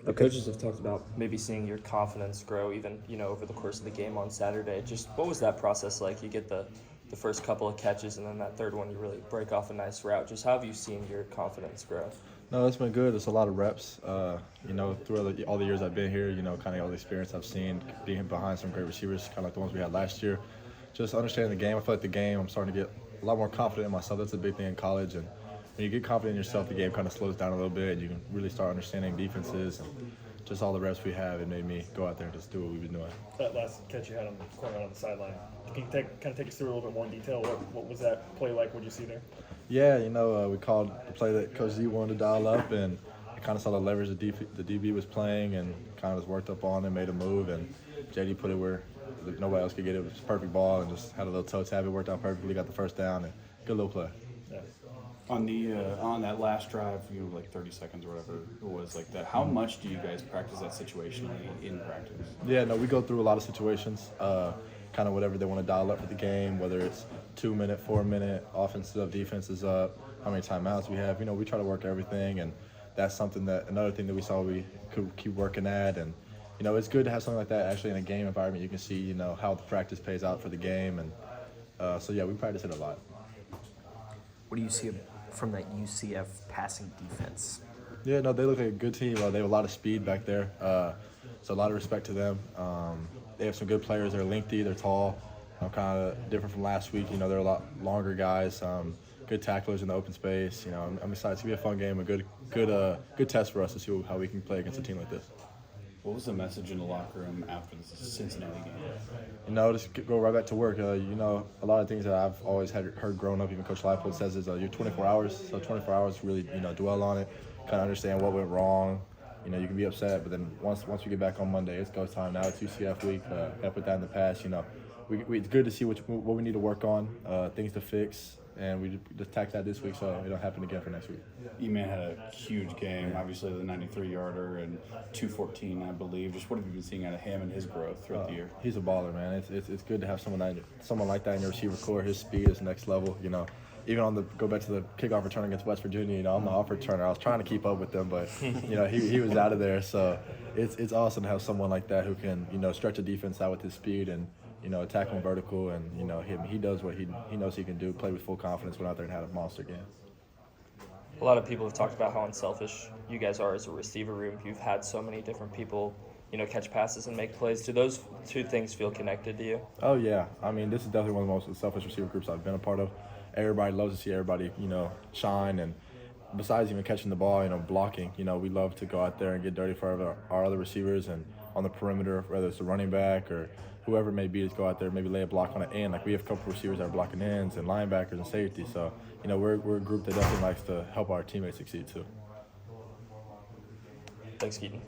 The coaches have talked about maybe seeing your confidence grow even, over the course of the game on Saturday. Just what was that process like? You get the first couple of catches, and then that third one you really break off a nice route. Just how have you seen your confidence grow? No, it's been good. It's a lot of reps. Through all the years I've been here, kind of all the experience I've seen being behind some great receivers, kind of like the ones we had last year. Just understanding the game. I feel like the game, I'm starting to get a lot more confident in myself. That's a big thing in college. And when you get confident in yourself, the game kind of slows down a little bit, and you can really start understanding defenses and just all the reps we have. It made me go out there and just do what we've been doing. That last catch you had on the corner on the sideline, can you kind of take us through a little bit more in detail? What was that play like? What did you see there? Yeah, we called the play that Coach Z wanted to dial up, and I kind of saw the leverage the DB was playing, and kind of just worked up on it, made a move, and JD put it where nobody else could get it. It was a perfect ball, and just had a little toe tap. It worked out perfectly, got the first down, and good little play. Yeah. On that last drive, like 30 seconds or whatever it was like that, how much do you guys practice that situationally in practice? Yeah, no, we go through a lot of situations, kind of whatever they want to dial up for the game, whether it's 2-minute, 4-minute, offense is up, defense is up, how many timeouts we have. We try to work everything, and that's another thing that we saw we could keep working at. And, it's good to have something like that actually in a game environment. You can see, how the practice pays out for the game. And so, yeah, we practice it a lot. What do you see from that UCF passing defense? Yeah, no, they look like a good team. They have a lot of speed back there, so a lot of respect to them. They have some good players. They're lengthy, they're tall, kind of different from last week. They're a lot longer guys, good tacklers in the open space. I'm excited. It's going to be a fun game, a good test for us to see how we can play against a team like this. What was the message in the locker room after the Cincinnati game? Just go right back to work. A lot of things that I've always heard growing up, even Coach Leipold says, is you're 24 hours. So 24 hours, really, dwell on it, kind of understand what went wrong. You can be upset, but then once we get back on Monday, it's go time now. It's UCF week. Got to put that in the past. It's good to see what we need to work on, things to fix, and we just tackle that this week so it don't happen again for next week. E-Man had a huge game, obviously the 93-yarder and 214, I believe. Just what have you been seeing out of him and his growth throughout the year? He's a baller, man. It's good to have someone like that in your receiver core. His speed is next level. Even go back to the kickoff return against West Virginia. I'm the off returner. I was trying to keep up with them, but he was out of there. So it's awesome to have someone like that who can stretch a defense out with his speed and attack him vertical, and he does what he knows he can do. Play with full confidence, went out there and had a monster game. A lot of people have talked about how unselfish you guys are as a receiver room. You've had so many different people, catch passes and make plays. Do those two things feel connected to you? Oh, yeah. This is definitely one of the most selfish receiver groups I've been a part of. Everybody loves to see everybody, shine. And besides even catching the ball, blocking, we love to go out there and get dirty for our other receivers. And on the perimeter, whether it's a running back or whoever it may be, just go out there, maybe lay a block on an end. Like we have a couple of receivers that are blocking ends and linebackers and safety. So, we're a group that definitely likes to help our teammates succeed too. Thanks, Keaton.